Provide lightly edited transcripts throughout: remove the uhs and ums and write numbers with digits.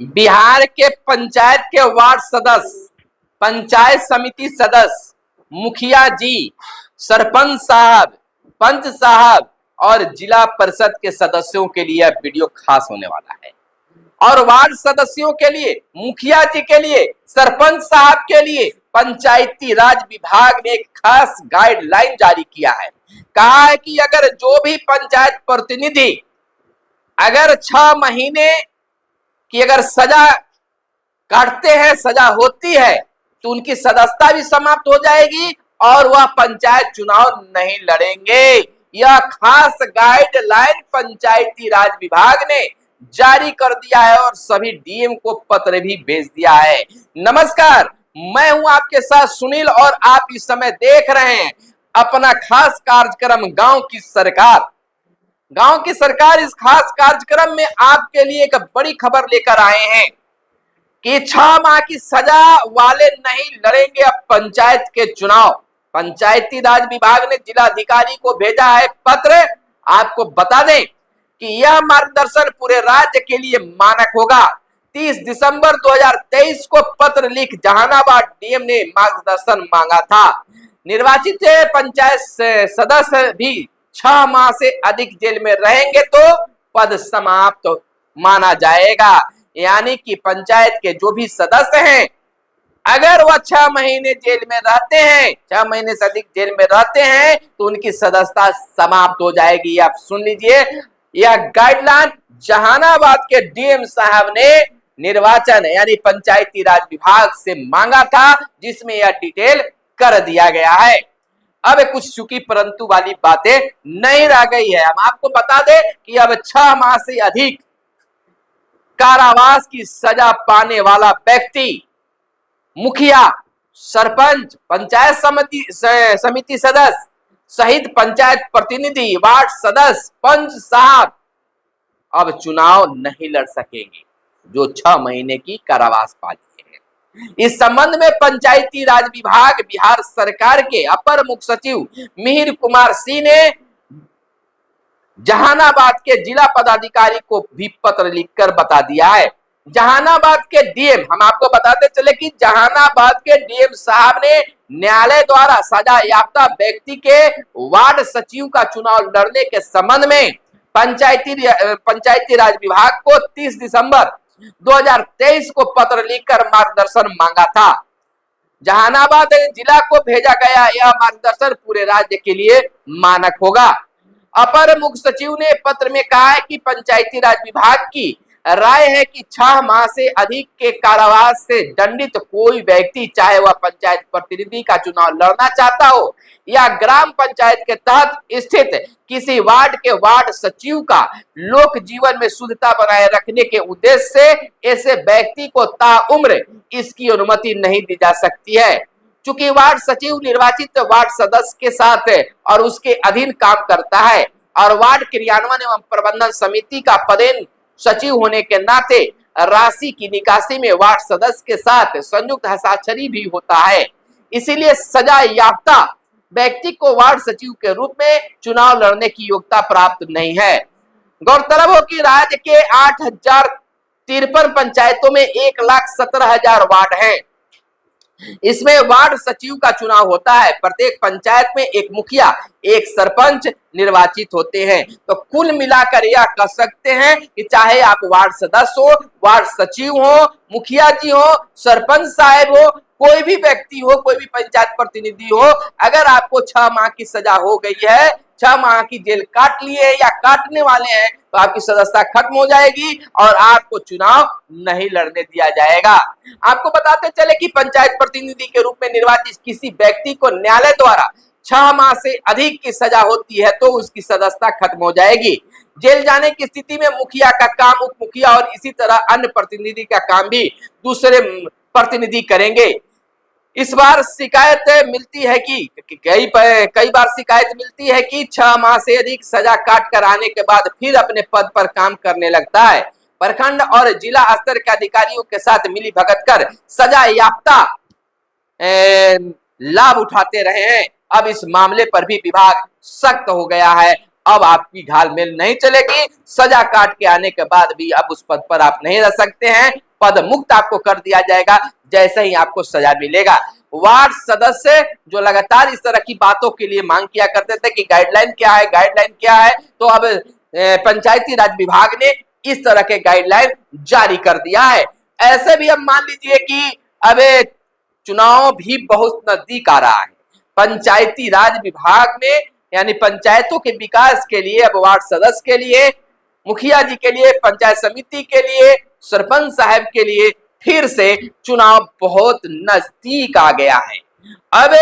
बिहार के पंचायत के वार्ड सदस्य, पंचायत समिति सदस्य, मुखिया जी, सरपंच साहब, पंच साहब और जिला परिषद के सदस्यों के लिए वीडियो खास होने वाला है। और वार्ड सदस्यों के लिए, मुखिया जी के लिए, सरपंच साहब के लिए पंचायती राज विभाग ने एक खास गाइडलाइन जारी किया है। कहा है कि अगर जो भी पंचायत प्रतिनिधि अगर 6 महीने कि अगर सजा काटते हैं, सजा होती है, तो उनकी सदस्यता भी समाप्त हो जाएगी और वह पंचायत चुनाव नहीं लड़ेंगे। यह खास गाइडलाइन पंचायती राज विभाग ने जारी कर दिया है और सभी डीएम को पत्र भी भेज दिया है। नमस्कार, मैं हूं आपके साथ सुनील और आप इस समय देख रहे हैं अपना खास कार्यक्रम गांव की सरकार। गांव की सरकार इस खास कार्यक्रम में आपके लिए एक बड़ी खबर लेकर आए हैं कि 6 माह की सजा वाले नहीं लड़ेंगे अब पंचायत के चुनाव। पंचायती राज विभाग ने जिलाधिकारी को भेजा है पत्र। आपको बता दें कि यह मार्गदर्शन पूरे राज्य के लिए मानक होगा। 30 दिसंबर 2023 को पत्र लिख जहानाबाद डीएम ने मार्गदर्शन मांगा था। निर्वाचित पंचायत सदस्य भी 6 माह से अधिक जेल में रहेंगे तो पद समाप्त माना जाएगा। यानी कि पंचायत के जो भी सदस्य हैं, अगर वह 6 महीने जेल में रहते हैं, 6 महीने से अधिक जेल में रहते हैं, तो उनकी सदस्यता समाप्त हो जाएगी। आप सुन लीजिए, यह गाइडलाइन जहानाबाद के डीएम साहब ने निर्वाचन यानी पंचायती राज विभाग से मांगा था, जिसमें यह डिटेल कर दिया गया है। अब कुछ चुकी परंतु वाली बातें नहीं रह गई है। हम आपको बता दें कि अब 6 माह से अधिक कारावास की सजा पाने वाला व्यक्ति, मुखिया, सरपंच, पंचायत समिति सदस्य सहित पंचायत प्रतिनिधि, वार्ड सदस्य, पंच साहब अब चुनाव नहीं लड़ सकेंगे जो 6 महीने की कारावास पाली है। इस संबंध में पंचायती राज विभाग बिहार सरकार के अपर मुख्य सचिव मिहिर कुमार सिंह ने जहानाबाद के जिला पदाधिकारी को भी पत्र लिखकर बता दिया है। जहानाबाद के डीएम, हम आपको बताते चले कि जहानाबाद के डीएम साहब ने न्यायालय द्वारा सजा याफ्ता व्यक्ति के वार्ड सचिव का चुनाव लड़ने के संबंध में पंचायती राज विभाग को 30 दिसंबर 2023 को पत्र लिखकर मार्गदर्शन मांगा था। जहानाबाद जिला को भेजा गया यह मार्गदर्शन पूरे राज्य के लिए मानक होगा। अपर मुख्य सचिव ने पत्र में कहा है कि पंचायती राज विभाग की राय है कि 6 माह से अधिक के कारावास से दंडित कोई व्यक्ति, चाहे वह पंचायत प्रतिनिधि का चुनाव लड़ना चाहता हो या ग्राम पंचायत के तहत स्थित किसी वार्ड के वार्ड सचिव का लोक जीवन में शुद्धता बनाए रखने के उद्देश्य से ऐसे व्यक्ति को ताउम्र इसकी अनुमति नहीं दी जा सकती है। चूंकि वार्ड सचिव निर्वाचित वार्ड सदस्य के साथ और उसके अधीन काम करता है और वार्ड क्रियान्वयन एवं प्रबंधन समिति का पदेन सचिव होने के नाते राशि की निकासी में वार्ड सदस्य के साथ संयुक्त हस्ताक्षरी भी होता है। इसीलिए सजा याफ्ता व्यक्ति को वार्ड सचिव के रूप में चुनाव लड़ने की योग्यता प्राप्त नहीं है। गौरतलब हो कि राज्य के 8053 पंचायतों में 1,17,000 वार्ड हैं। इसमें वार्ड सचिव का चुनाव होता है। प्रत्येक पंचायत में एक मुखिया, एक सरपंच निर्वाचित होते हैं। तो कुल मिलाकर यह कह सकते हैं कि चाहे आप वार्ड सदस्य हो, वार्ड सचिव हो, मुखिया जी हो, सरपंच साहब हो, कोई भी व्यक्ति हो, कोई भी पंचायत प्रतिनिधि हो, अगर आपको 6 माह की सजा हो गई है, 6 माह की जेल काट लिए या काटने वाले हैं, तो आपकी सदस्यता खत्म हो जाएगी और आपको चुनाव नहीं लड़ने दिया जाएगा। आपको बताते चले कि पंचायत प्रतिनिधि के रूप में निर्वाचित किसी व्यक्ति को न्यायालय द्वारा 6 माह से अधिक की सजा होती है तो उसकी सदस्यता खत्म हो जाएगी। जेल जाने की स्थिति में मुखिया का काम उप मुखिया और इसी तरह अन्य प्रतिनिधि का काम भी दूसरे प्रतिनिधि करेंगे। इस बार शिकायत मिलती है कि कई बार शिकायत मिलती है कि 6 माह से अधिक सजा काट कर आने के बाद फिर अपने पद पर काम करने लगता है। प्रखंड और जिला स्तर के अधिकारियों के साथ मिली भगत कर सजा याफ्ता लाभ उठाते रहे हैं। अब इस मामले पर भी विभाग सख्त हो गया है। अब आपकी घालमेल नहीं चलेगी। सजा काट के आने के बाद भी अब उस पद पर आप नहीं रह सकते हैं। पद मुक्त आपको कर दिया जाएगा जैसे ही आपको सजा मिलेगा। वार्ड सदस्य जो लगातार इस तरह की बातों के लिए मांग किया करते थे कि गाइडलाइन क्या है, गाइडलाइन क्या है, तो अब पंचायती राज विभाग ने इस तरह के गाइडलाइन जारी कर दिया है। ऐसे भी अब मान लीजिए कि अब चुनाव भी बहुत नजदीक आ रहा है। पंचायती राज विभाग में यानी पंचायतों के विकास के लिए अब वार्ड सदस्य के लिए, मुखिया जी के लिए, पंचायत समिति के लिए, सरपंच साहब के लिए फिर से चुनाव बहुत नजदीक आ गया है। अब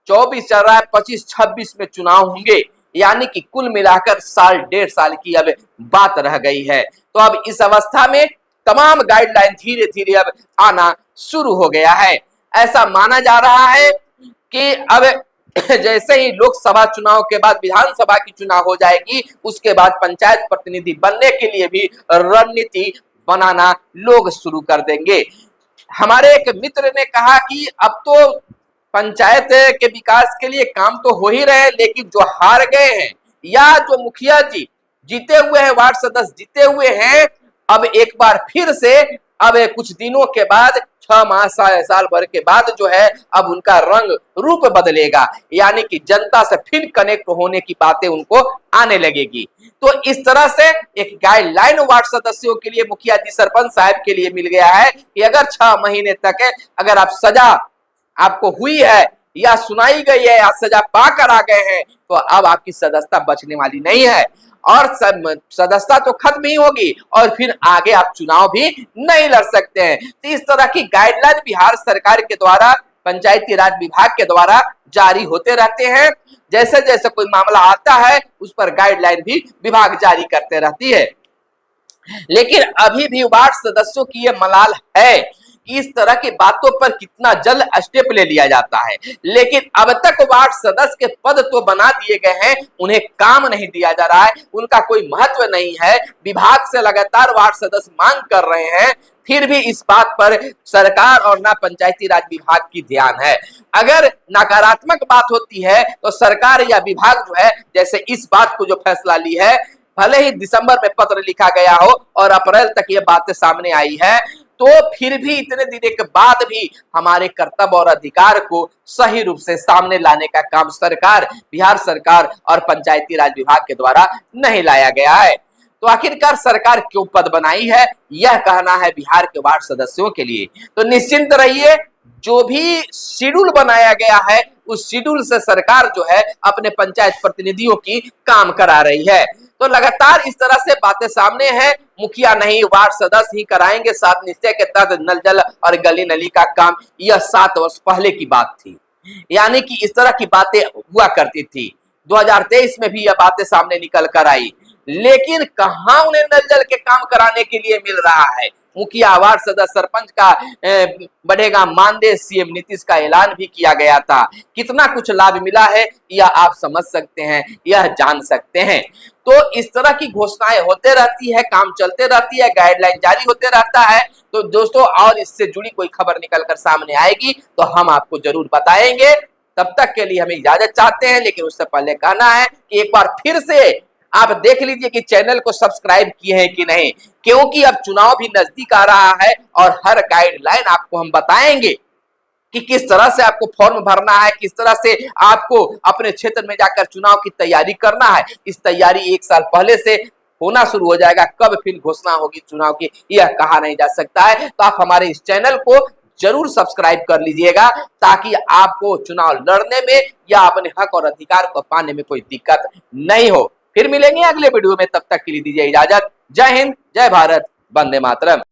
24 चल रहा है, 25-26 में चुनाव होंगे, यानी कि कुल मिलाकर साल 1.5 साल की अब बात रह गई है। तो अब इस अवस्था में तमाम गाइडलाइन धीरे धीरे अब आना शुरू हो गया है। ऐसा माना जा रहा है कि अब जैसे ही लोकसभा चुनाव के बाद विधानसभा की चुनाव हो जाएगी, उसके बाद पंचायत प्रतिनिधि बनने के लिए भी रणनीति बनाना लोग शुरू कर देंगे। हमारे एक मित्र ने कहा कि अब तो पंचायत के विकास के लिए काम तो हो ही रहे हैं, लेकिन जो हार गए हैं या जो मुखिया जी जीते हुए हैं, वार्ड सदस्य जीते हुए हैं, अब एक बार फिर से अब कुछ दिनों के बाद 6 माह साल भर के बाद जो है अब उनका रंग रूप बदलेगा, यानी कि जनता से फिर कनेक्ट होने की बातें उनको आने लगेगी। तो इस तरह से एक गाइडलाइन वार्ड सदस्यों के लिए, मुखिया जी, सरपंच साहब के लिए मिल गया है कि अगर 6 महीने तक अगर आप सजा आपको हुई है या सुनाई गई है या सजा पाकर आ गए हैं, तो अब आपकी सदस्यता बचने वाली नहीं है और सदस्यता तो खत्म ही होगी और फिर आगे आप चुनाव भी नहीं लड़ सकते हैं। तो इस तरह की गाइडलाइन बिहार सरकार के द्वारा, पंचायती राज विभाग के द्वारा जारी होते रहते हैं। जैसे जैसे कोई मामला आता है उस पर गाइडलाइन भी विभाग जारी करते रहती है। लेकिन अभी भी वार्ड सदस्यों की ये मलाल है कि इस तरह की बातों पर कितना जल्द स्टेप ले लिया जाता है, लेकिन अब तक वार्ड सदस्य के पद तो बना दिए गए हैं, उन्हें काम नहीं दिया जा रहा है, उनका कोई महत्व नहीं है। विभाग से लगातार वार्ड सदस्य मांग कर रहे हैं, फिर भी इस बात पर सरकार और ना पंचायती राज विभाग की ध्यान है। अगर नकारात्मक बात होती है तो सरकार या विभाग जो है, जैसे इस बात को जो फैसला ली है, भले ही दिसंबर में पत्र लिखा गया हो और अप्रैल तक ये बातें सामने आई है, तो फिर भी इतने दिनों के बाद भी हमारे कर्तव्य और अधिकार को सही रूप से सामने लाने का काम सरकार, बिहार सरकार और पंचायती राज विभाग के द्वारा नहीं लाया गया है। तो आखिरकार सरकार क्यों पद बनाई है, यह कहना है बिहार के वार्ड सदस्यों के लिए। तो निश्चिंत रहिए, जो भी शेड्यूल बनाया गया है उस शेड्यूल से सरकार जो है अपने पंचायत प्रतिनिधियों की काम करा रही है। तो लगातार इस तरह से बातें सामने हैं, मुखिया नहीं वार्ड सदस्य ही कराएंगे 7 निश्चय के तहत नल जल और गली नली का काम। यह 7 वर्ष पहले की बात थी, यानी कि इस तरह की बातें हुआ करती थी। 2023 में भी यह बातें सामने निकल कर आई, लेकिन कहां उन्हें नल जल के काम कराने के लिए मिल रहा है। मुखिया, वार्ड सदस्य, सरपंच का बढ़ेगा मानदेय, सीएम नीतीश का ऐलान भी किया गया था। कितना कुछ लाभ मिला है यह आप समझ सकते हैं, यह जान सकते हैं। तो इस तरह की घोषणाएं होते रहती है, काम चलते रहती है, गाइडलाइन जारी होते रहता है। तो दोस्तों, और इससे जुड़ी कोई खबर निकल कर सामने आएगी तो हम आपको जरूर बताएंगे। तब तक के लिए हमें इजाजत चाहते हैं, लेकिन उससे पहले कहना है कि एक बार फिर से आप देख लीजिए कि चैनल को सब्सक्राइब किए हैं कि नहीं, क्योंकि अब चुनाव भी नजदीक आ रहा है और हर गाइडलाइन आपको हम बताएंगे कि किस तरह से आपको फॉर्म भरना है, किस तरह से आपको अपने क्षेत्र में जाकर चुनाव की तैयारी करना है। इस तैयारी 1 साल पहले से होना शुरू हो जाएगा। कब फिर घोषणा होगी चुनाव की यह कहा नहीं जा सकता है। तो आप हमारे इस चैनल को जरूर सब्सक्राइब कर लीजिएगा, ताकि आपको चुनाव लड़ने में या अपने हक और अधिकार को पाने में कोई दिक्कत नहीं हो। फिर मिलेंगे अगले वीडियो में, तब तक के लिए दीजिए इजाजत। जय हिंद, जय भारत, वंदे मातरम।